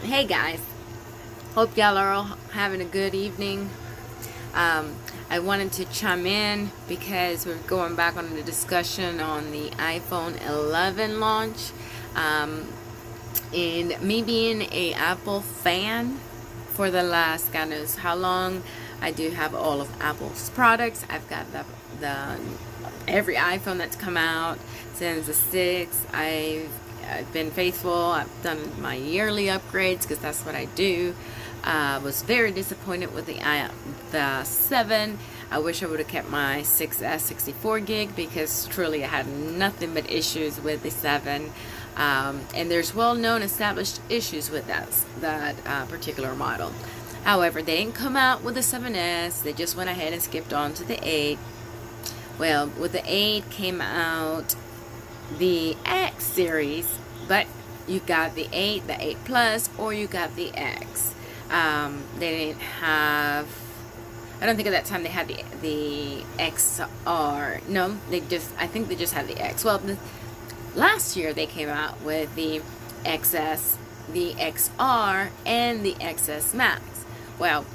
Hey guys, hope y'all are all having a good evening. I wanted to chime in because we're going back on the discussion on the iPhone 11 launch. And me being a Apple fan for the last God knows how long, I do have all of Apple's products. I've got the every iPhone that's come out since the 6. I've been faithful. I've done my yearly upgrades because that's what I do. Was very disappointed with the 7. I wish I would have kept my 6S 64 gig because truly I had nothing but issues with the 7. And there's well-known established issues with that particular model. However, they didn't come out with the 7S. They just went ahead and skipped on to the 8. Well, with the 8 came out the X series, but you got the 8, the 8 Plus, or you got the X. They didn't have, I don't think at that time they had the XR. No, I think they just had the X. Well, last year they came out with the XS, the XR, and the XS Max. Well,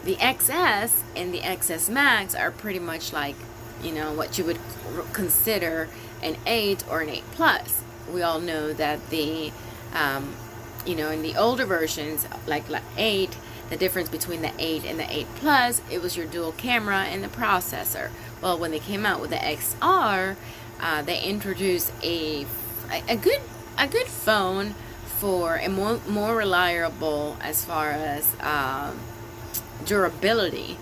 the XS and the XS Max are pretty much like, what you would consider an 8 or an 8 Plus. We all know that the, in the older versions, like 8, the difference between the 8 and the 8 Plus, it was your dual camera and the processor. Well, when they came out with the XR, they introduced a good phone for a more reliable as far as durability.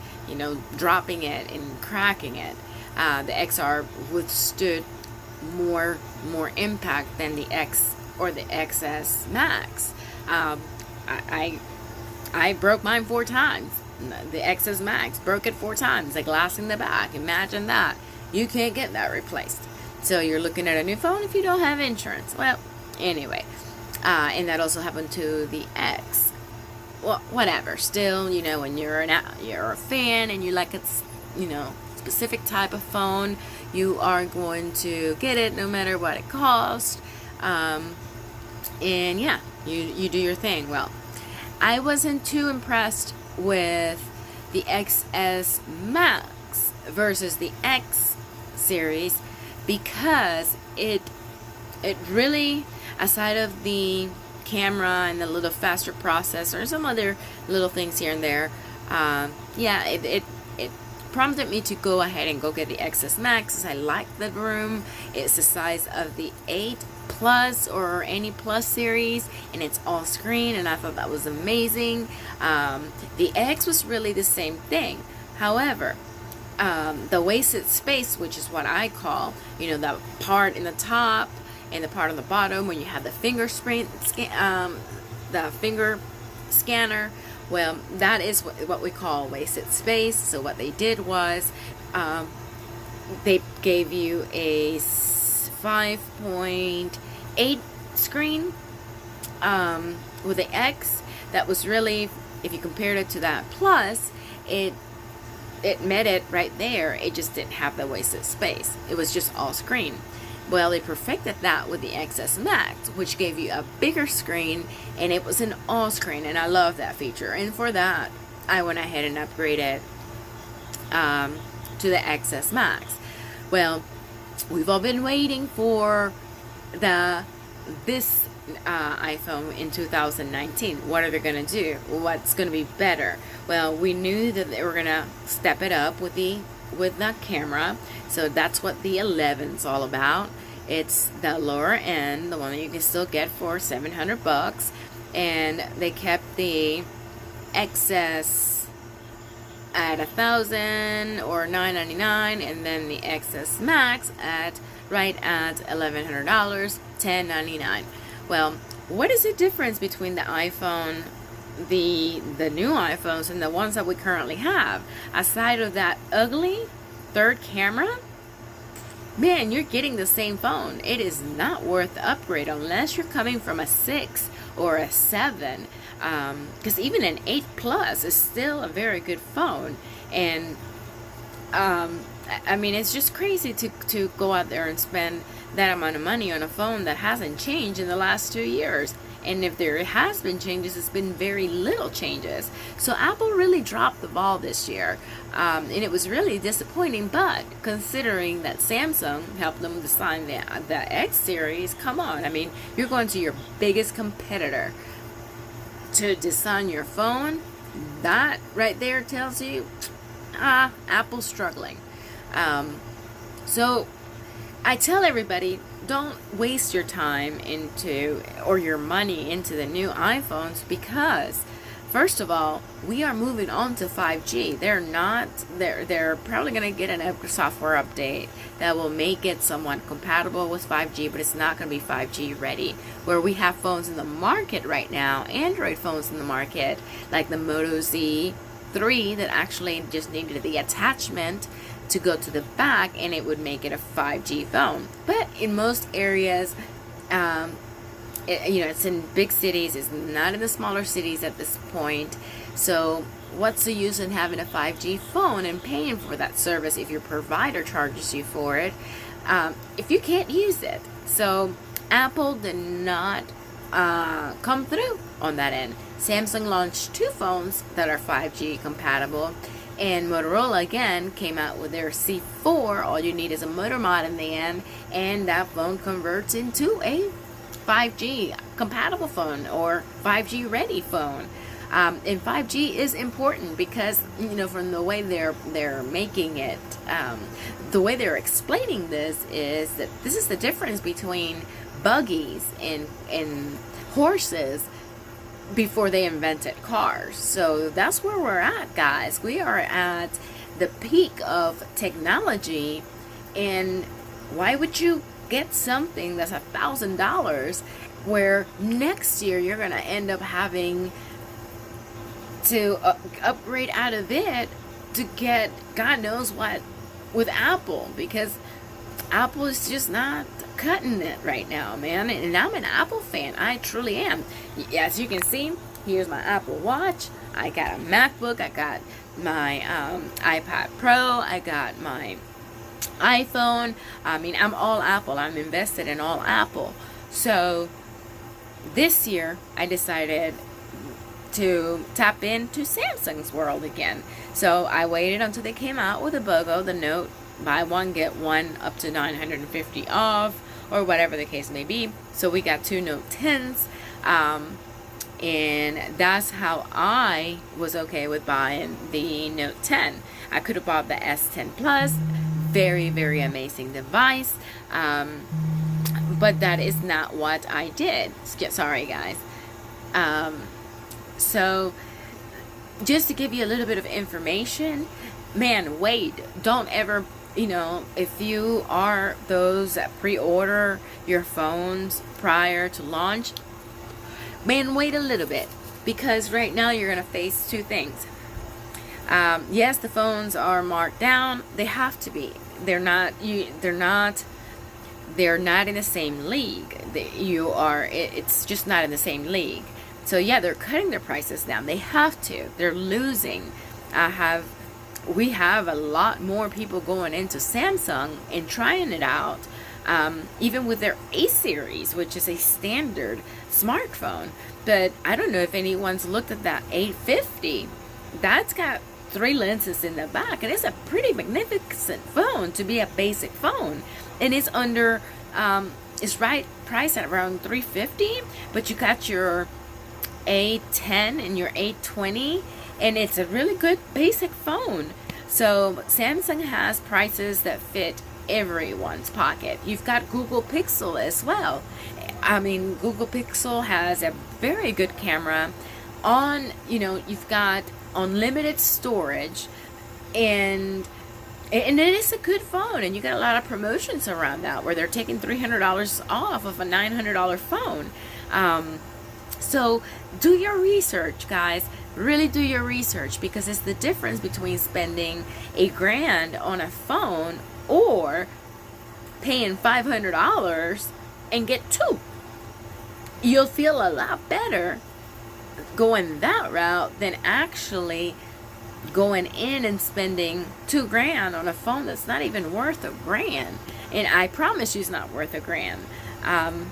Dropping it and cracking it. The XR withstood more impact than the X or the XS Max. I broke mine 4 times. The XS Max broke it 4 times. The glass in the back. Imagine that. You can't get that replaced. So you're looking at a new phone if you don't have insurance. Well, anyway, and that also happened to the X. Well, whatever. Still, when you're a fan and you like a specific type of phone, you are going to get it no matter what it costs. And yeah, you do your thing. Well, I wasn't too impressed with the XS Max versus the X series because it really, aside of the camera and the little faster processor and some other little things here and there, it prompted me to go ahead and go get the XS Max. I like the room. It's the size of the 8 Plus or any Plus series, and it's all screen, and I thought that was amazing. The X was really the same thing. However, the wasted space, which is what I call, the part in the top and the part on the bottom when you have the fingerprint the finger scanner. Well, that is what we call wasted space. So what they did was they gave you a 5.8 screen with the X. That was really, if you compared it to that Plus, it met it right there. It just didn't have the wasted space. It was just all screen. Well, they perfected that with the XS Max, which gave you a bigger screen, and it was an all screen, and I love that feature. And for that, I went ahead and upgraded to the XS Max. Well, we've all been waiting for this iPhone in 2019. What are they going to do? What's going to be better? Well, we knew that they were going to step it up with the camera. So that's what the 11's all about. It's the lower end, the one that you can still get for $700, and they kept the XS at $1,000 or $999, and then the XS Max right at $1,100, $1,099. Well, what is the difference between the iPhone, the new iPhones, and the ones that we currently have? Aside of that ugly third camera, man, you're getting the same phone. It is not worth the upgrade unless you're coming from a 6 or a 7, because even an 8 Plus is still a very good phone. And I mean, it's just crazy to go out there and spend that amount of money on a phone that hasn't changed in the last 2 years. And if there has been changes, it's been very little changes. So Apple really dropped the ball this year. And it was really disappointing, but considering that Samsung helped them design the X series, come on. I mean, you're going to your biggest competitor to design your phone. That right there tells you, Apple's struggling. So I tell everybody, don't waste your time or your money into the new iPhones, because first of all, we are moving on to 5G. They're probably going to get a software update that will make it somewhat compatible with 5G, but it's not going to be 5G ready. Where we have phones in the market right now, Android phones in the market, like the Moto Z3, that actually just needed the attachment to go to the back and it would make it a 5G phone. But in most areas, it's in big cities, it's not in the smaller cities at this point. So what's the use in having a 5G phone and paying for that service if your provider charges you for it, if you can't use it? So Apple did not come through on that end. Samsung launched 2 phones that are 5G compatible, and Motorola again came out with their C4. All you need is a motor mod in the end, and that phone converts into a 5G compatible phone or 5G ready phone. And 5G is important because, from the way they're making it, the way they're explaining this is that this is the difference between buggies and horses before they invented cars. So that's where we're at, guys. We are at the peak of technology, and why would you get something that's $1,000 where next year you're going to end up having to upgrade out of it to get God knows what with Apple, because Apple is just not cutting it right now, man. And I'm an Apple fan. I truly am. As you can see, here's my Apple Watch. I got a MacBook. I got my iPad Pro. I got my iPhone. I mean, I'm all Apple. I'm invested in all Apple. So this year, I decided to tap into Samsung's world again. So I waited until they came out with a BOGO, the Note, buy one get one up to $950 off, or whatever the case may be. So we got 2 Note 10s, and that's how I was okay with buying the Note 10. I could have bought the S10 Plus, very, very amazing device, but that is not what I did. Sorry, guys. So just to give you a little bit of information, man, wait, don't ever, if you are those that pre-order your phones prior to launch, man, wait a little bit, because right now you're going to face 2 things. Yes, the phones are marked down. They have to be. They're not in the same league. It's just not in the same league. So yeah, they're cutting their prices down. They have to. They're losing. We have a lot more people going into Samsung and trying it out, even with their A series, which is a standard smartphone. But I don't know if anyone's looked at that 850. That's got 3 lenses in the back, and it's a pretty magnificent phone to be a basic phone. And it's it's priced at around $350, but you got your A10 and your A20, and it's a really good basic phone. So Samsung has prices that fit everyone's pocket. You've got Google Pixel as well. I mean, Google Pixel has a very good camera. You've got unlimited storage, and it is a good phone, and you got a lot of promotions around that where they're taking $300 off of a $900 phone. So do your research, guys. Really do your research, because it's the difference between spending $1,000 on a phone or paying $500 and get 2. You'll feel a lot better going that route than actually going in and spending $2,000 on a phone that's not even worth $1,000. And I promise you it's not worth $1,000.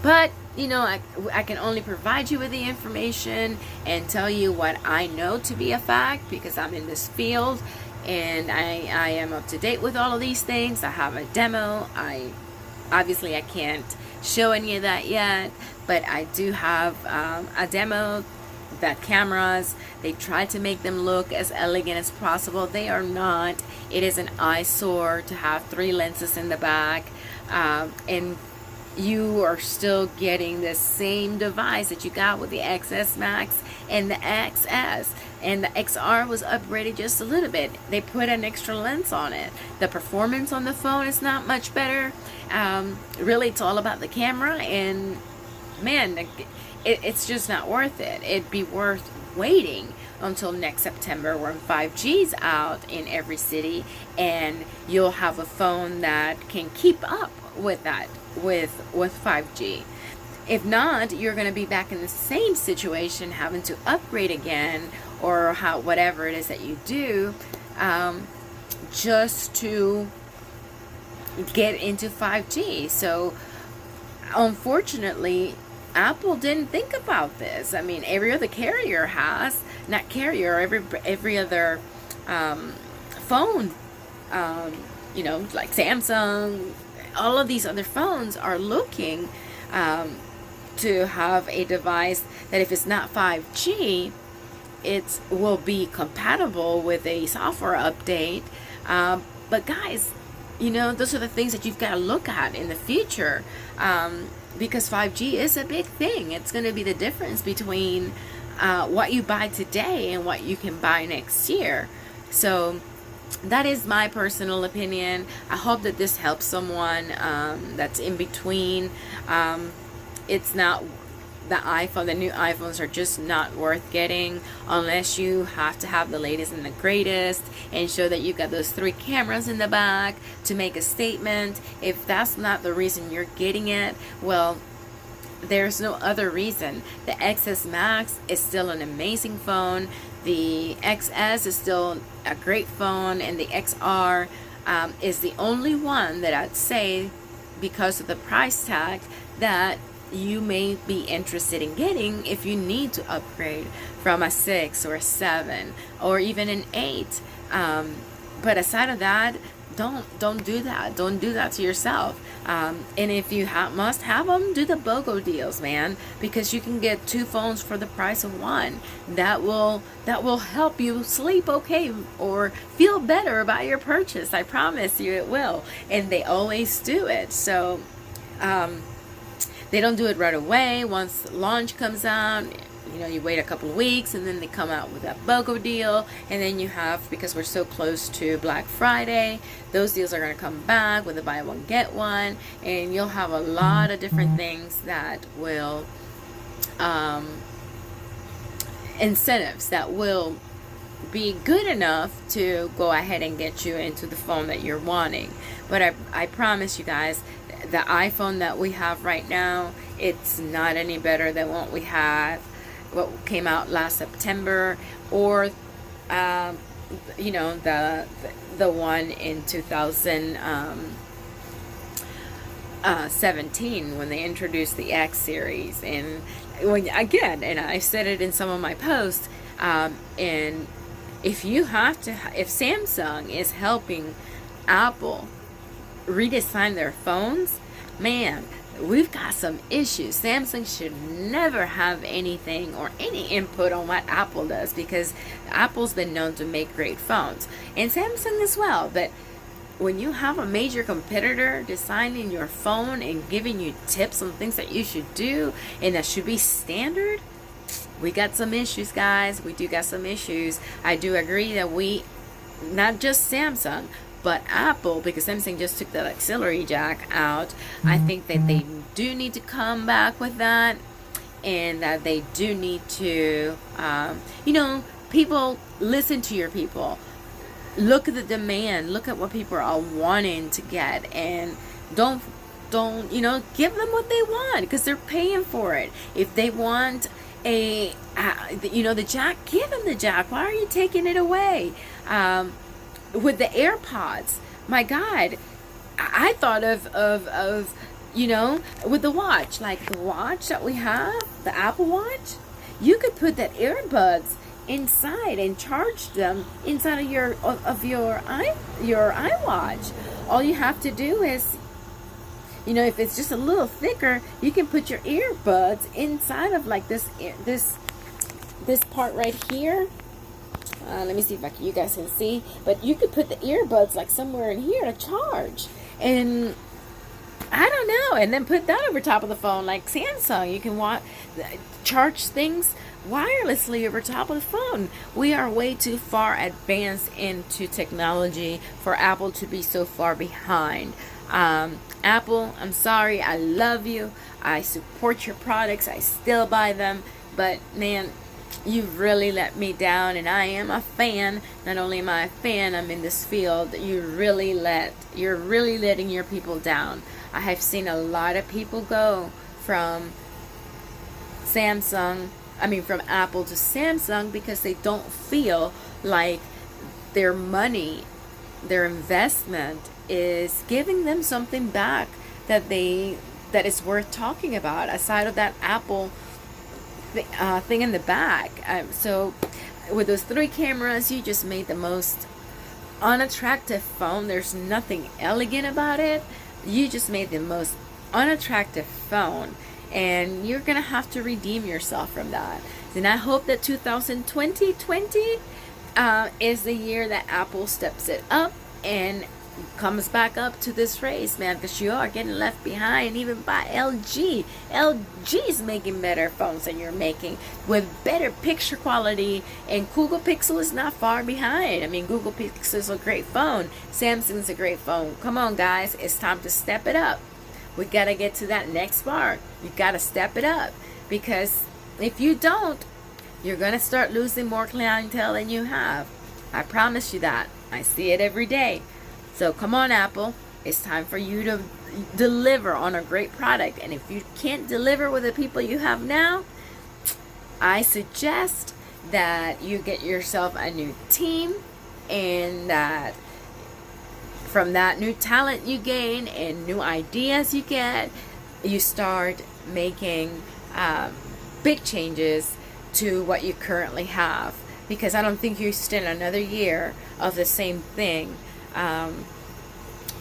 But I can only provide you with the information and tell you what I know to be a fact, because I'm in this field and I am up to date with all of these things. I have a demo. Obviously I can't show any of that yet, but I do have a demo. The cameras, they try to make them look as elegant as possible. They are not. It is an eyesore to have 3 lenses in the back, and you are still getting the same device that you got with the XS Max and the XS. And the XR was upgraded just a little bit. They put an extra lens on it. The performance on the phone is not much better. Really, it's all about the camera, and man, it's just not worth it. It'd be worth waiting until next September when 5G's out in every city, and you'll have a phone that can keep up with that, with 5G. If not, you're going to be back in the same situation, having to upgrade again, or whatever it is that you do, just to get into 5G. So unfortunately, Apple didn't think about this. I mean, every other carrier has, not carrier, every other phone, like Samsung, all of these other phones are looking to have a device that, if it's not 5G, it will be compatible with a software update. But guys, those are the things that you've got to look at in the future. Because 5G is a big thing. It's going to be the difference between what you buy today and what you can buy next year. So that is my personal opinion. I hope that this helps someone that's in between. It's not the iPhone. The new iPhones are just not worth getting unless you have to have the latest and the greatest and show that you've got those 3 cameras in the back to make a statement. If that's not the reason you're getting it, well, there's no other reason. The XS Max is still an amazing phone. The XS is still a great phone, and the XR is the only one that I'd say, because of the price tag, that you may be interested in getting if you need to upgrade from a 6 or a 7 or even an 8. But aside of that, don't do that. Don't do that to yourself. And if you must have them, do the BOGO deals, man, because you can get 2 phones for the price of 1. That will help you sleep okay or feel better about your purchase. I promise you it will. And they always do it. So they don't do it right away. Once launch comes out, you wait a couple of weeks, and then they come out with that BOGO deal. And then you have, because we're so close to Black Friday, those deals are going to come back with a buy one get one, and you'll have a lot of different things that will incentives that will be good enough to go ahead and get you into the phone that you're wanting. But I promise you guys, the iPhone that we have right now, it's not any better than what came out last September, or the one in 2017 when they introduced the X series. And and I said it in some of my posts, and if Samsung is helping Apple redesign their phones, man, we've got some issues. Samsung should never have anything or any input on what Apple does, because Apple's been known to make great phones, and Samsung as well. But when you have a major competitor designing your phone and giving you tips on things that you should do and that should be standard, we got some issues, guys. We do got some issues. I do agree that not just Samsung, but Apple, because Samsung just took that auxiliary jack out, I think that they do need to come back with that, and that they do need to, people, listen to your people. Look at the demand. Look at what people are all wanting to get, and don't give them what they want, because they're paying for it. If they want the jack, give them the jack. Why are you taking it away? With the AirPods, my God, I thought of You know, with the watch, like the watch that we have, the Apple Watch, you could put that earbuds inside and charge them inside of your iWatch. All you have to do is, you know, if it's just a little thicker, you can put your earbuds inside of like this part right here. Let me see if you guys can see, but you could put the earbuds like somewhere in here to charge, and I don't know, and then put that over top of the phone like Samsung. You can charge things wirelessly over top of the phone. We are way too far advanced into technology for Apple to be so far behind. Apple, I'm sorry, I love you, I support your products, I still buy them, but man, you've really let me down, and I am a fan. Not only am I a fan, I'm in this field. You're really letting your people down. I have seen a lot of people go from from Apple to Samsung because they don't feel like their money, their investment is giving them something back that is worth talking about, aside of that Apple thing in the back. So with those 3 cameras, you just made the most unattractive phone. There's nothing elegant about it. You just made the most unattractive phone, and you're gonna have to redeem yourself from that. And I hope that 2020 is the year that Apple steps it up and comes back up to this race, man, because you are getting left behind even by LG. LG's making better phones than you're making, with better picture quality, and Google Pixel is not far behind. I mean, Google Pixel is a great phone. Samsung's a great phone. Come on, guys, it's time to step it up. We gotta get to that next bar. You gotta step it up, because if you don't, you're gonna start losing more clientele than you have. I promise you that. I see it every day. So come on, Apple, it's time for you to deliver on a great product. And if you can't deliver with the people you have now, I suggest that you get yourself a new team, and that from that new talent you gain and new ideas you get, you start making big changes to what you currently have. Because I don't think you stand another year of the same thing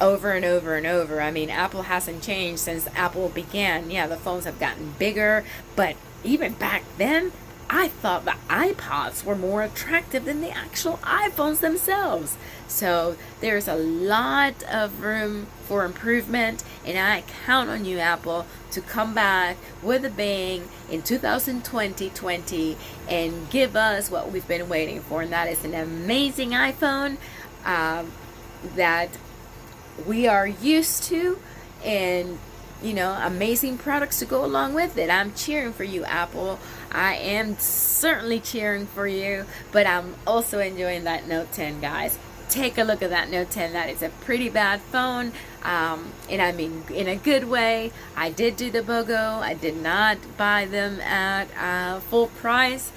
over and over and over. I mean, Apple hasn't changed since Apple began. Yeah, the phones have gotten bigger, but even back then, I thought the iPods were more attractive than the actual iPhones themselves. So there's a lot of room for improvement, and I count on you, Apple, to come back with a bang in 2020 and give us what we've been waiting for, and that is an amazing iPhone that we are used to, and you know, amazing products to go along with it. I'm cheering for you, Apple. I am certainly cheering for you, but I'm also enjoying that Note 10, guys. Take a look at that Note 10. That is a pretty bad phone, and I mean in a good way. I did do the BOGO. I did not buy them at full price.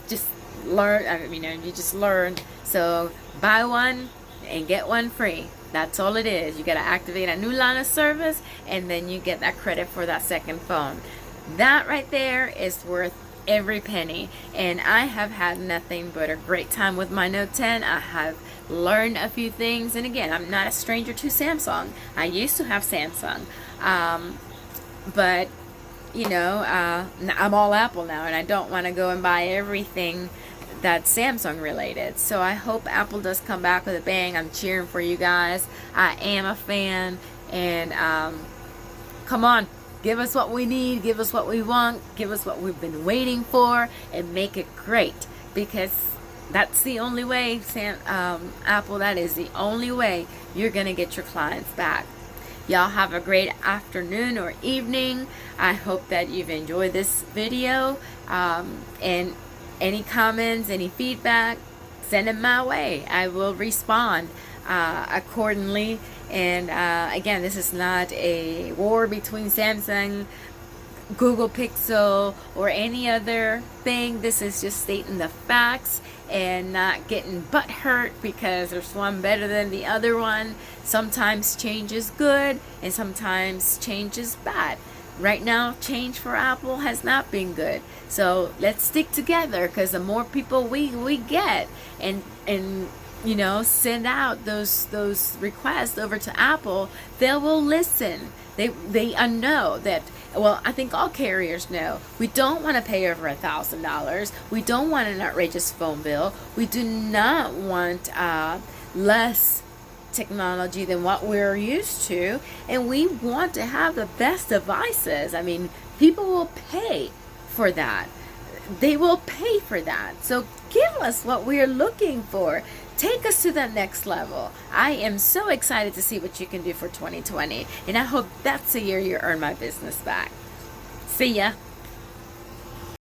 Just learn. I mean, you just learn. So buy one and get one free. That's all it is. You got to activate a new line of service, and then you get that credit for that second phone. That right there is worth every penny, and I have had nothing but a great time with my Note 10. I have learned a few things, and again, I'm not a stranger to Samsung. I used to have Samsung, but you know, I'm all Apple now, and I don't want to go and buy everything that's Samsung related. So I hope Apple does come back with a bang. I'm cheering for you guys. I am a fan, and come on, give us what we need, give us what we want, give us what we've been waiting for, and make it great, because that's the only way, Apple, that is the only way you're gonna get your clients back. Y'all have a great afternoon or evening. I hope that you've enjoyed this video, and any comments, any feedback, send them my way. I will respond accordingly. And again, this is not a war between Samsung Google Pixel or any other thing. This is just stating the facts and not getting butt hurt because there's one better than the other one. Sometimes change is good and sometimes change is bad. Right now, change for Apple has not been good. So let's stick together, because the more people we get and send out those requests over to Apple, they will listen. They know that. Well, I think all carriers know we don't want to pay over $1,000. We don't want an outrageous phone bill. We do not want less technology than what we're used to, and we want to have the best devices. I mean, people will pay for that. They will pay for that. So give us what we're looking for. Take us to that next level. I am so excited to see what you can do for 2020, and I hope that's the year you earn my business back. See ya.